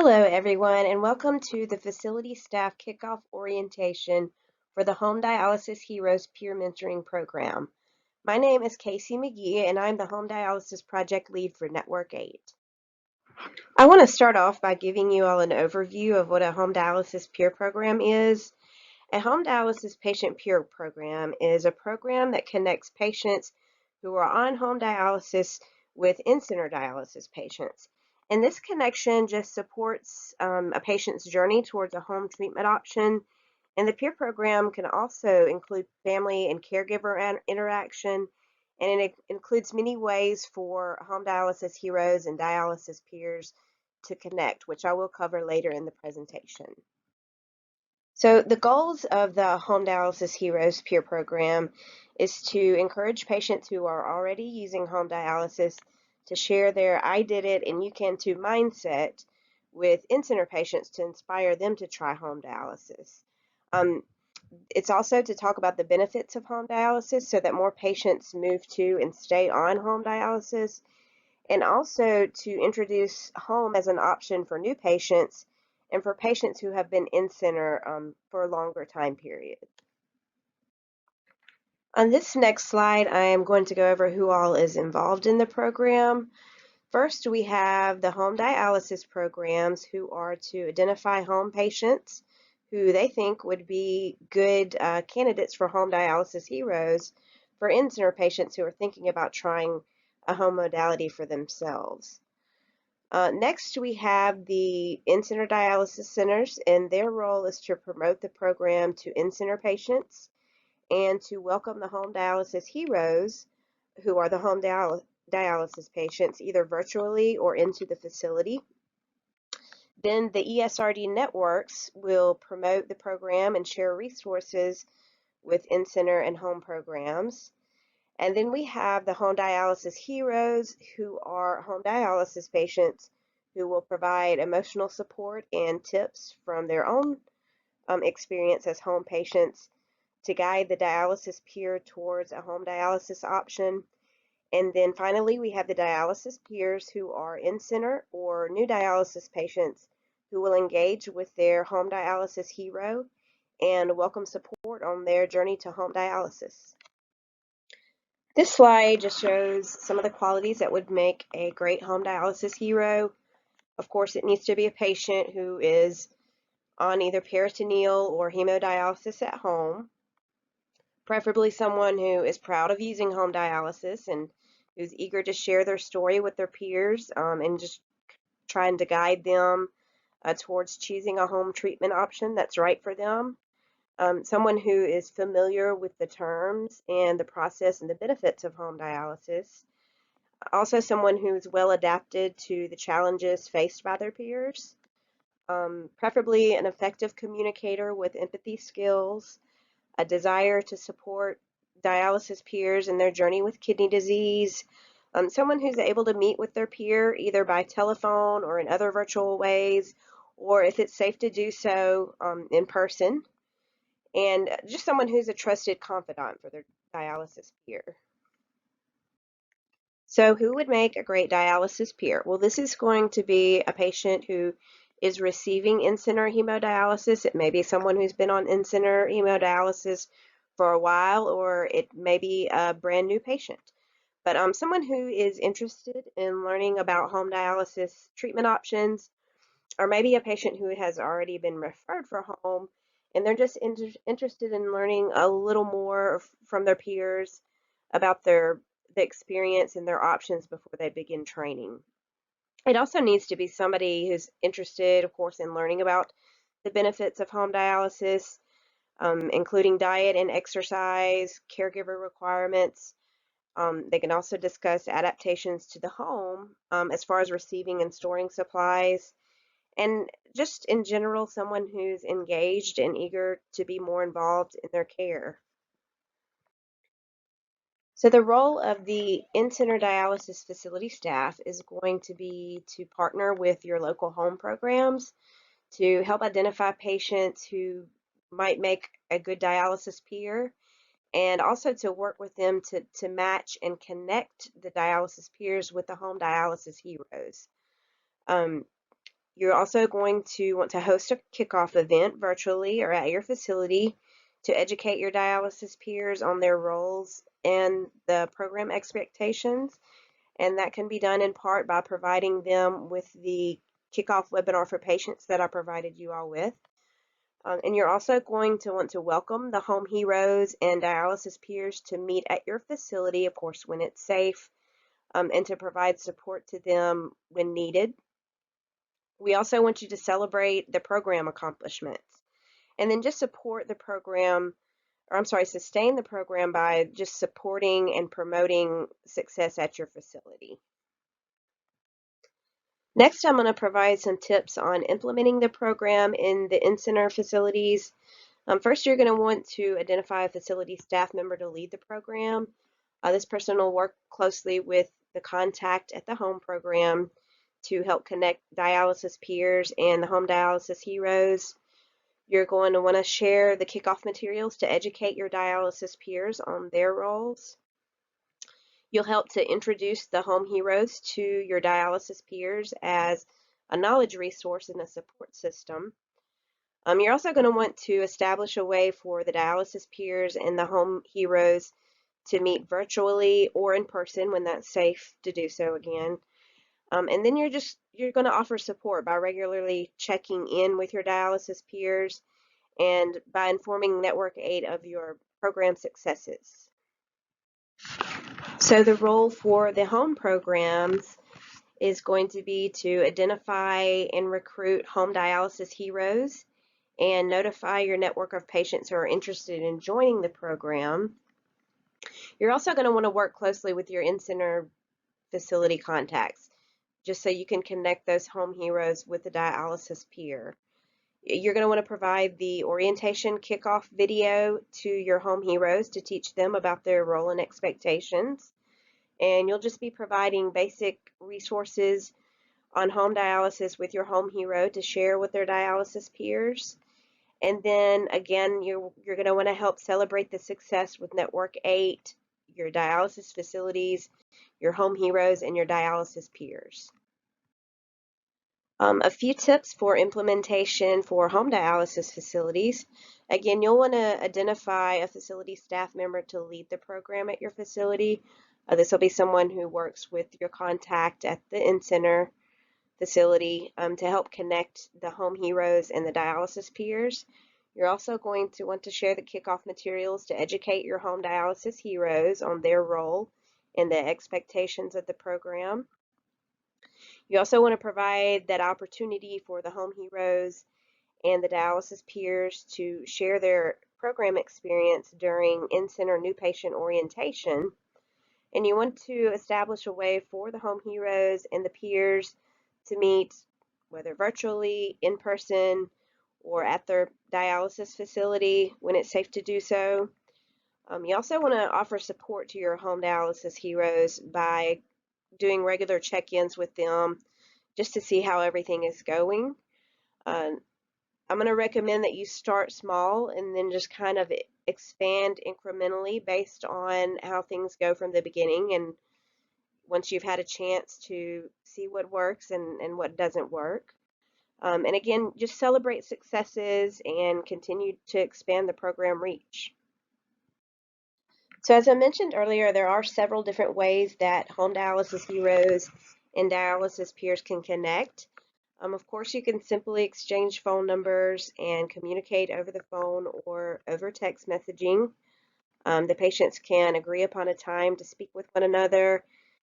Hello, everyone, and welcome to the Facility Staff Kickoff Orientation for the Home Dialysis Heroes Peer Mentoring Program. My name is Casey McGee, and I'm the Home Dialysis Project Lead for Network 8. I want to start off by giving you all an overview of what a home dialysis peer program is. A home dialysis patient peer program is a program that connects patients who are on home dialysis with in-center dialysis patients. And this connection just supports a patient's journey towards a home treatment option. And the peer program can also include family and caregiver interaction, and it includes many ways for home dialysis heroes and dialysis peers to connect, which I will cover later in the presentation. So the goals of the Home Dialysis Heroes peer program is to encourage patients who are already using home dialysis to share their I did it and you can too mindset with in-center patients to inspire them to try home dialysis. It's also to talk about the benefits of home dialysis so that more patients move to and stay on home dialysis, and also to introduce home as an option for new patients and for patients who have been in-center for a longer time period. On this next slide, I am going to go over who all is involved in the program. First, we have the home dialysis programs who are to identify home patients who they think would be good candidates for home dialysis heroes for in-center patients who are thinking about trying a home modality for themselves. Next, we have the in-center dialysis centers, and their role is to promote the program to in-center patients and to welcome the home dialysis heroes, who are the home dialysis patients, either virtually or into the facility. Then the ESRD networks will promote the program and share resources with in-center and home programs. And then we have the home dialysis heroes, who are home dialysis patients who will provide emotional support and tips from their own experience as home patients to guide the dialysis peer towards a home dialysis option. And then finally, we have the dialysis peers who are in-center or new dialysis patients who will engage with their home dialysis hero and welcome support on their journey to home dialysis. This slide just shows some of the qualities that would make a great home dialysis hero. Of course, it needs to be a patient who is on either peritoneal or hemodialysis at home, preferably someone who is proud of using home dialysis and who's eager to share their story with their peers and just trying to guide them towards choosing a home treatment option that's right for them. Someone who is familiar with the terms and the process and the benefits of home dialysis. Also someone who's well adapted to the challenges faced by their peers. Preferably an effective communicator with empathy skills, a desire to support dialysis peers in their journey with kidney disease, someone who's able to meet with their peer either by telephone or in other virtual ways, or if it's safe to do so, in person. And just someone who's a trusted confidant for their dialysis peer. So who would make a great dialysis peer? Well, this is going to be a patient who is receiving in-center hemodialysis. It may be someone who's been on in-center hemodialysis for a while, or it may be a brand new patient. But someone who is interested in learning about home dialysis treatment options, or maybe a patient who has already been referred for home and they're just interested in learning a little more from their peers about the experience and their options before they begin training. It also needs to be somebody who's interested, of course, in learning about the benefits of home dialysis, including diet and exercise, caregiver requirements. They can also discuss adaptations to the home as far as receiving and storing supplies, and just in general, someone who's engaged and eager to be more involved in their care. So the role of the in-center dialysis facility staff is going to be to partner with your local home programs to help identify patients who might make a good dialysis peer, and also to work with them to match and connect the dialysis peers with the home dialysis heroes. You're also going to want to host a kickoff event virtually or at your facility to educate your dialysis peers on their roles and the program expectations. And that can be done in part by providing them with the kickoff webinar for patients that I provided you all with. And you're also going to want to welcome the home heroes and dialysis peers to meet at your facility, of course, when it's safe, and to provide support to them when needed. We also want you to celebrate the program accomplishments and then just support the program, or I'm sorry, sustain the program by just supporting and promoting success at your facility. Next, I'm going to provide some tips on implementing the program in the in-center facilities. First, you're going to want to identify a facility staff member to lead the program. This person will work closely with the contact at the home program to help connect dialysis peers and the home dialysis heroes. You're going to want to share the kickoff materials to educate your dialysis peers on their roles. You'll help to introduce the home heroes to your dialysis peers as a knowledge resource and a support system. You're also going to want to establish a way for the dialysis peers and the home heroes to meet virtually or in person when that's safe to do so again. And then you're going to offer support by regularly checking in with your dialysis peers and by informing Network 8 of your program successes. So the role for the home programs is going to be to identify and recruit home dialysis heroes and notify your network of patients who are interested in joining the program. You're also going to want to work closely with your in-center facility contacts, just so you can connect those home heroes with the dialysis peer. You're going to want to provide the orientation kickoff video to your home heroes to teach them about their role and expectations. And you'll just be providing basic resources on home dialysis with your home hero to share with their dialysis peers. And then again, you're going to want to help celebrate the success with Network 8, your dialysis facilities, your home heroes, and your dialysis peers. A few tips for implementation for home dialysis facilities. Again, you'll want to identify a facility staff member to lead the program at your facility. This will be someone who works with your contact at the in-center facility to help connect the home heroes and the dialysis peers. You're also going to want to share the kickoff materials to educate your home dialysis heroes on their role and the expectations of the program. You also want to provide that opportunity for the home heroes and the dialysis peers to share their program experience during in-center new patient orientation. And you want to establish a way for the home heroes and the peers to meet, whether virtually, in person, or at their dialysis facility when it's safe to do so. You also want to offer support to your home dialysis heroes by doing regular check-ins with them just to see how everything is going. I'm going to recommend that you start small and then just kind of expand incrementally based on how things go from the beginning, and once you've had a chance to see what works and what doesn't work. And again, just celebrate successes and continue to expand the program reach. So as I mentioned earlier, there are several different ways that home dialysis heroes and dialysis peers can connect. Of course, you can simply exchange phone numbers and communicate over the phone or over text messaging. The patients can agree upon a time to speak with one another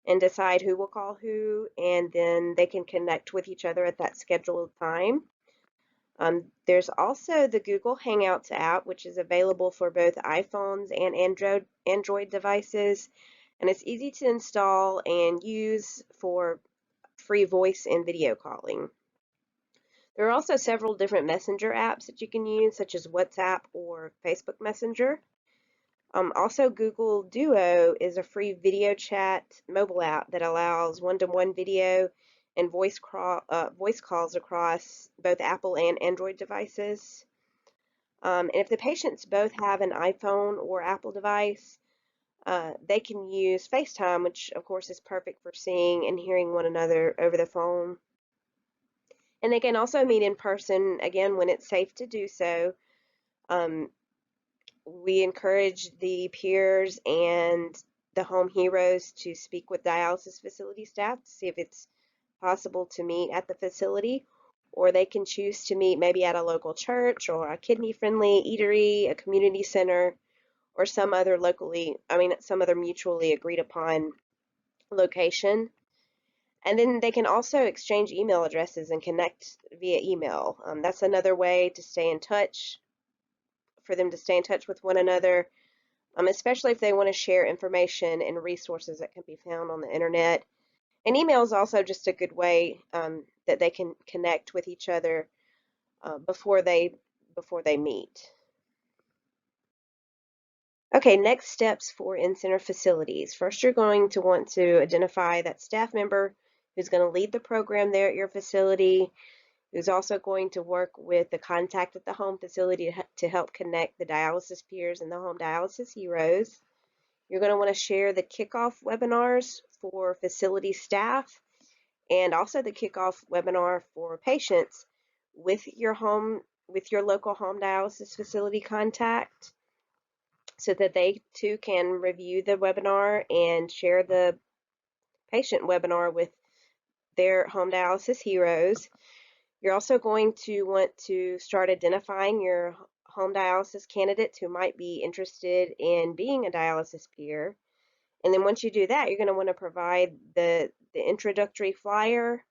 and decide who will call who, and then they can connect with each other at that scheduled time. There's also the Google Hangouts app, which is available for both iPhones and Android devices, and it's easy to install and use for free voice and video calling. There are also several different messenger apps that you can use, such as WhatsApp or Facebook Messenger. Also, Google Duo is a free video chat mobile app that allows one-to-one video and voice calls across both Apple and Android devices. And if the patients both have an iPhone or Apple device, they can use FaceTime, which of course is perfect for seeing and hearing one another over the phone. And they can also meet in person, again, when it's safe to do so. Um, we encourage the peers and the home heroes to speak with dialysis facility staff to see if it's possible to meet at the facility, or they can choose to meet maybe at a local church or a kidney-friendly eatery, a community center, or some other mutually agreed upon location. And then they can also exchange email addresses and connect via email. That's another way to stay in touch, for them to stay in touch with one another, especially if they want to share information and resources that can be found on the internet. And email is also just a good way that they can connect with each other before they meet. Okay, next steps for in-center facilities. First, you're going to want to identify that staff member who's going to lead the program there at your facility, who's also going to work with the contact at the home facility to help connect the dialysis peers and the home dialysis heroes. You're going to want to share the kickoff webinars for facility staff and also the kickoff webinar for patients with your local home dialysis facility contact, so that they too can review the webinar and share the patient webinar with their home dialysis heroes. You're also going to want to start identifying your home dialysis candidates who might be interested in being a dialysis peer. And then once you do that, you're going to want to provide the introductory flyer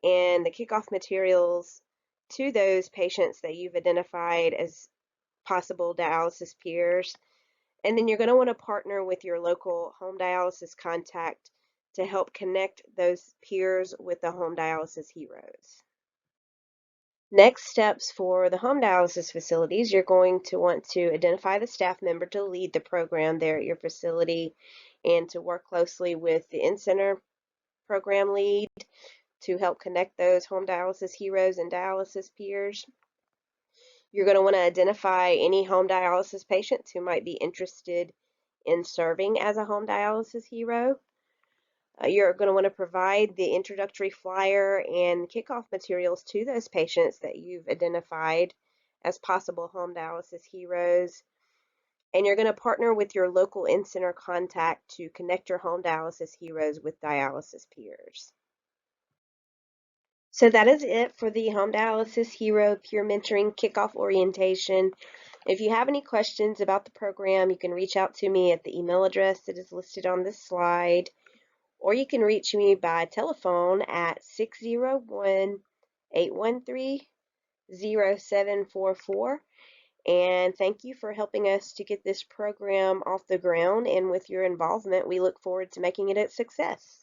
and the kickoff materials to those patients that you've identified as possible dialysis peers. And then you're going to want to partner with your local home dialysis contact to help connect those peers with the home dialysis heroes. Next steps for the home dialysis facilities, you're going to want to identify the staff member to lead the program there at your facility and to work closely with the in-center program lead to help connect those home dialysis heroes and dialysis peers. You're going to want to identify any home dialysis patients who might be interested in serving as a home dialysis hero. You're going to want to provide the introductory flyer and kickoff materials to those patients that you've identified as possible home dialysis heroes. And you're going to partner with your local in-center contact to connect your home dialysis heroes with dialysis peers. So that is it for the Home Dialysis Hero Peer Mentoring Kickoff Orientation. If you have any questions about the program, you can reach out to me at the email address that is listed on this slide, or you can reach me by telephone at 601-813-0744. And thank you for helping us to get this program off the ground, and with your involvement, we look forward to making it a success.